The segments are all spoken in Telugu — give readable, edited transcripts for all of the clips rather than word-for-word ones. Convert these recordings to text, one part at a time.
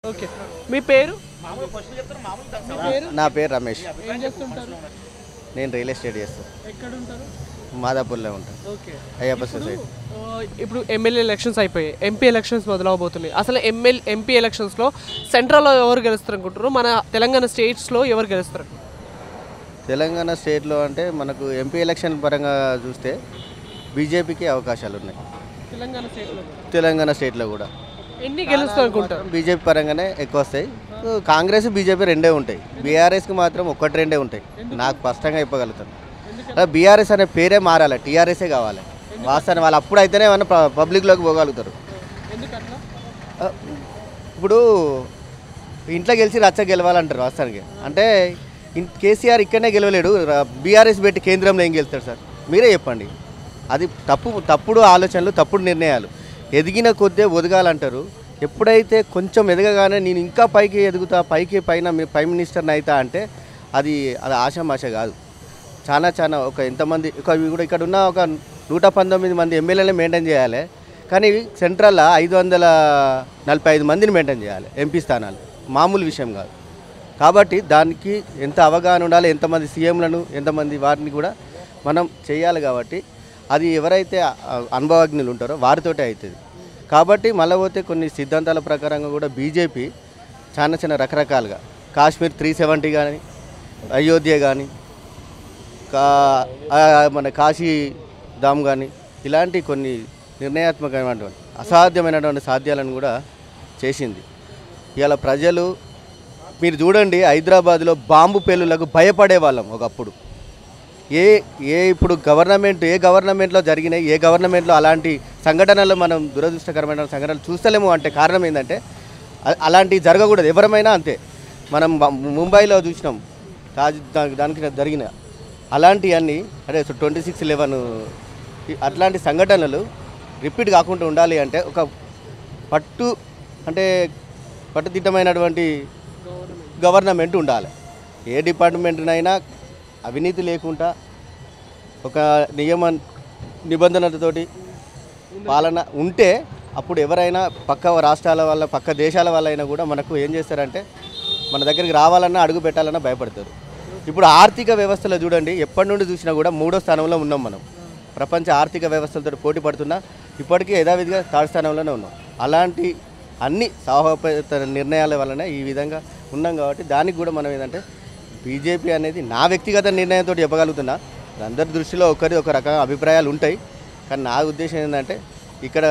ఓకే. మీ పేరు? నా పేరు రమేష్. ఏం చేస్తుంటారు? నేను రియల్ ఎస్టేట్ చేస్తాను. ఎక్కడ ఉంటారు? మాదాపూర్లో ఉంటాను. ఓకే. అయ్యప్ప సొసైటీ. ఇప్పుడు ఎమ్మెల్యే ఎలక్షన్స్ అయిపోయాయి, ఎంపీ ఎలక్షన్స్ మొదలవబోతున్నాయి. అసలు ఎంపీ ఎలక్షన్స్లో సెంట్రల్లో ఎవరు గెలుస్తారు అనుకుంటారు? మన తెలంగాణ స్టేట్స్లో ఎవరు గెలుస్తారు? తెలంగాణ స్టేట్లో అంటే మనకు ఎంపీ ఎలక్షన్ పరంగా చూస్తే బీజేపీకి అవకాశాలు ఉన్నాయి. తెలంగాణ స్టేట్లో కూడా ఎన్ని గెలుస్తారు అనుకుంటారు? బీజేపీ పరంగానే ఎక్కువ వస్తాయి. కాంగ్రెస్ బీజేపీ రెండే ఉంటాయి. బీఆర్ఎస్కి మాత్రం ఒకటి రెండే ఉంటాయి. నాకు స్పష్టంగా చెప్పగలుగుతాను. బీఆర్ఎస్ అనే పేరే మారాలి, టీఆర్ఎస్ఏ కావాలి. వాస్తవాన్ని వాళ్ళు అప్పుడు అయితేనే ఏమన్నా పబ్లిక్లోకి పోగలుగుతారు. ఇప్పుడు ఇంట్లో గెలిచి రచ్చ గెలవాలంటారు వాస్తవానికి. అంటే కేసీఆర్ ఇక్కడనే గెలవలేడు, బీఆర్ఎస్ పెట్టి కేంద్రంలో ఏం గెలుస్తాడు సార్? మీరే చెప్పండి. అది తప్పుడు ఆలోచనలు, తప్పుడు నిర్ణయాలు. ఎదిగిన కొద్దే ఒదగాలంటారు. ఎప్పుడైతే కొంచెం ఎదగగానే నేను ఇంకా పైకి ఎదుగుతా, పైన ప్రైమ్ మినిస్టర్ని అవుతా అంటే అది ఆషామాష కాదు. చాలా ఒక ఎంతమంది కూడా ఇక్కడ ఉన్న ఒక 119 మంది ఎమ్మెల్యేలే మెయింటైన్ చేయాలి. కానీ సెంట్రల్లో 545 మందిని మెయింటైన్ చేయాలి ఎంపీ స్థానాలు. మామూలు విషయం కాదు. కాబట్టి దానికి ఎంత అవగాహన ఉండాలి, ఎంతమంది సీఎంలను, ఎంతమంది వారిని కూడా మనం చేయాలి. కాబట్టి అది ఎవరైతే అనుభవజ్ఞులు ఉంటారో వారితోటే అవుతుంది. కాబట్టి మళ్ళీ పోతే కొన్ని సిద్ధాంతాల ప్రకారంగా కూడా బీజేపీ చిన్న రకరకాలుగా కాశ్మీర్ 370 కానీ, అయోధ్య కానీ, మన కాశీ ధామ్ కానీ ఇలాంటి కొన్ని నిర్ణయాత్మకమైనటువంటి అసాధ్యమైనటువంటి సాధ్యాలను కూడా చేసింది. ఇవాళ ప్రజలు మీరు చూడండి, హైదరాబాద్లో బాంబు పేలులకు భయపడే వాళ్ళం ఒకప్పుడు. ఇప్పుడు ఏ గవర్నమెంట్లో జరిగినాయి, ఏ గవర్నమెంట్లో అలాంటి సంఘటనలు మనం దురదృష్టకరమైన సంఘటనలు చూస్తలేము అంటే కారణం ఏంటంటే అలాంటివి జరగకూడదు. ఎవరమైనా అంతే. మనం ముంబైలో చూసినాం దానికి జరిగిన అలాంటివన్నీ, అంటే 26/11 అట్లాంటి సంఘటనలు రిపీట్ కాకుండా ఉండాలి అంటే ఒక పట్టుదిట్టమైనటువంటి గవర్నమెంట్ ఉండాలి. ఏ డిపార్ట్మెంట్నైనా అవినీతి లేకుండా ఒక నిబంధనలతోటి పాలన ఉంటే అప్పుడు ఎవరైనా పక్క రాష్ట్రాల వల్ల, పక్క దేశాల వల్ల అయినా కూడా మనకు ఏం చేస్తారంటే మన దగ్గరికి రావాలన్నా, అడుగు పెట్టాలన్నా భయపడతారు. ఇప్పుడు ఆర్థిక వ్యవస్థలో చూడండి, ఎప్పటి నుండి చూసినా కూడా 3వ స్థానంలో ఉన్నాం మనం. ప్రపంచ ఆర్థిక వ్యవస్థలతో పోటీ పడుతున్నా ఇప్పటికీ యథావిధిగా 3rd స్థానంలోనే ఉన్నాం. అలాంటి అన్ని సాహోపేత నిర్ణయాల వలన ఈ విధంగా ఉన్నాం. కాబట్టి దానికి కూడా మనం ఏంటంటే బీజేపీ అనేది నా వ్యక్తిగత నిర్ణయంతో చెప్పగలుగుతున్నా. అందరి దృష్టిలో ఒక రకమైన అభిప్రాయాలు ఉంటాయి. కానీ నా ఉద్దేశం ఏంటంటే ఇక్కడ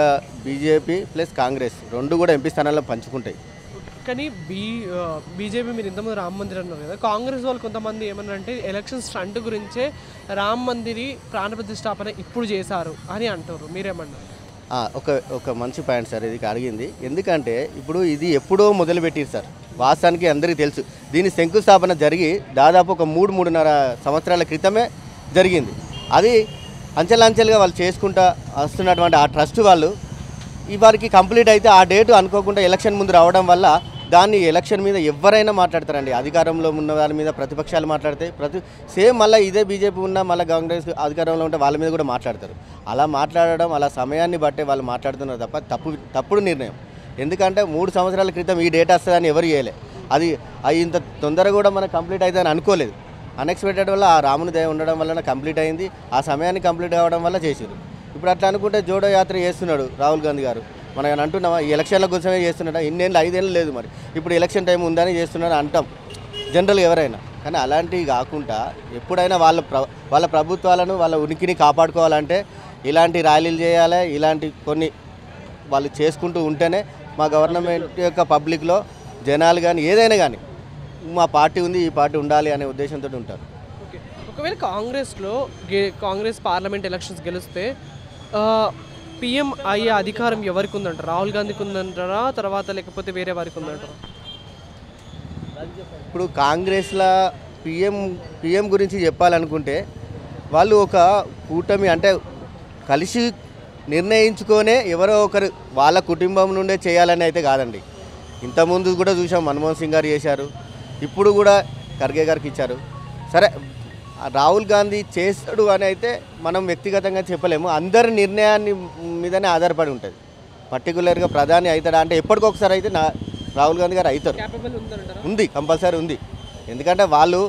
బీజేపీ ప్లస్ కాంగ్రెస్ రెండు కూడా ఎంపీ స్థానాల్లో పంచుకుంటాయి. కానీ బీజేపీ మీరు ఇంతమంది రామ మందిర్ అన్నారు కదా, కాంగ్రెస్ వాళ్ళు కొంతమంది ఏమన్నారంటే ఎలక్షన్ స్టంట్ గురించే రామ మందిరి ప్రాణ ప్రతిష్టాపన ఇప్పుడు చేశారు అని అంటారు. మీరేమన్నారు? ఒక మంచి పాయింట్ సార్ ఇది అడిగింది. ఎందుకంటే ఇప్పుడు ఇది ఎప్పుడో మొదలుపెట్టిరు సార్. వాస్తవానికి అందరికీ తెలుసు. దీని శంకుస్థాపన జరిగి దాదాపు ఒక 3-3.5 సంవత్సరాల క్రితమే జరిగింది. అది అంచెలంచెలుగా వాళ్ళు చేసుకుంటా వస్తున్నటువంటి ఆ ట్రస్ట్ వాళ్ళు వారికి కంప్లీట్ అయితే ఆ డేటు అనుకోకుండా ఎలక్షన్ ముందు రావడం వల్ల దాన్ని ఎలక్షన్ మీద ఎవరైనా మాట్లాడతారండి. అధికారంలో ఉన్న వాళ్ళ మీద ప్రతిపక్షాలు మాట్లాడితే సేమ్ మళ్ళీ ఇదే బీజేపీ ఉన్న మళ్ళీ కాంగ్రెస్ అధికారంలో ఉంటే వాళ్ళ మీద కూడా మాట్లాడతారు. అలా మాట్లాడడం, అలా సమయాన్ని బట్టే వాళ్ళు మాట్లాడుతున్నారు తప్ప తప్పుడు నిర్ణయం. ఎందుకంటే 3 సంవత్సరాల క్రితం ఈ డేట్ వస్తుందని ఎవరు చేయలే. అది ఇంత తొందరగా కూడా మనకు కంప్లీట్ అవుతుందని అనుకోలేదు. అన్ఎక్స్పెక్టెడ్ వల్ల ఆ రాముని దయ ఉండడం వల్ల కంప్లీట్ అయింది. ఆ సమయాన్ని కంప్లీట్ అవ్వడం వల్ల చేసారు. ఇప్పుడు అట్లా అనుకుంటే జోడో యాత్ర చేస్తున్నాడు రాహుల్ గాంధీ గారు. మనం అంటున్నామా ఈ ఎలక్షన్ల కోసమే చేస్తున్నాడా? 5 ఏళ్ళు లేదు, మరి ఇప్పుడు ఎలక్షన్ టైం ఉందని చేస్తున్నాడు అంటాం జనరల్గా ఎవరైనా. కానీ అలాంటివి కాకుండా ఎప్పుడైనా వాళ్ళ ప్రభుత్వాలను, వాళ్ళ ఉనికిని కాపాడుకోవాలంటే ఇలాంటి ర్యాలీలు చేయాలి. ఇలాంటి కొన్ని వాళ్ళు చేసుకుంటూ ఉంటేనే మా గవర్నమెంట్ యొక్క పబ్లిక్లో జనాలు కానీ ఏదైనా కానీ మా పార్టీ ఉంది, ఈ పార్టీ ఉండాలి అనే ఉద్దేశంతో ఉంటారు. ఓకే. ఒకవేళ కాంగ్రెస్ పార్లమెంట్ ఎలక్షన్స్ గెలిస్తే పిఎం అయ్యే అధికారం ఎవరికి ఉందంటారా? రాహుల్ గాంధీకి ఉందంటారా, తర్వాత లేకపోతే వేరే వారికి ఉందంటారా? ఇప్పుడు కాంగ్రెస్లో పిఎం గురించి చెప్పాలనుకుంటే వాళ్ళు ఒక కూటమి అంటే కలిసి నిర్ణయించుకొనే ఎవరో ఒకరు వాళ్ళ కుటుంబం నుండే చేయాలని అయితే కాదండి. ఇంతకుముందు కూడా చూసాం, మన్మోహన్ సింగ్ గారు చేశారు, ఇప్పుడు కూడా ఖర్గే గారికి ఇచ్చారు. సరే రాహుల్ గాంధీ చేస్తాడు అని అయితే మనం వ్యక్తిగతంగా చెప్పలేము. అందరి నిర్ణయాన్ని మీదనే ఆధారపడి ఉంటుంది. పర్టికులర్గా ప్రధాని అవుతాడా అంటే ఎప్పటికొకసారి అయితే రాహుల్ గాంధీ గారు అవుతారు. క్యాపబుల్ ఉందంటారా? ఉంది, కంపల్సరీ ఉంది. ఎందుకంటే వాళ్ళు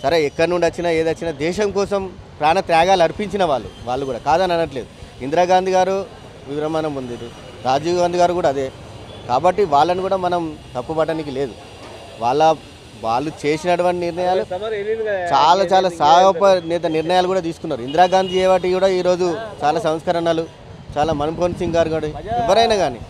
సరే ఎక్కడి నుండి వచ్చినా ఏది వచ్చినా దేశం కోసం ప్రాణ త్యాగాలు అర్పించిన వాళ్ళు కూడా కాదని అనట్లేదు. ఇందిరాగాంధీ గారు విరమణం పొందారు, రాజీవ్ గాంధీ గారు కూడా అదే. కాబట్టి వాళ్ళని కూడా మనం తప్పుపట్టడానికి లేదు. వాళ్ళు చేసినటువంటి నిర్ణయాలు చాలా చాలా సాహోపనేత నిర్ణయాలు కూడా తీసుకున్నారు. ఇందిరాగాంధీ వాటి కూడా ఈరోజు చాలా సంస్కరణలు, చాలా మన్మోహన్ సింగ్ గారు కూడా ఎవరైనా కానీ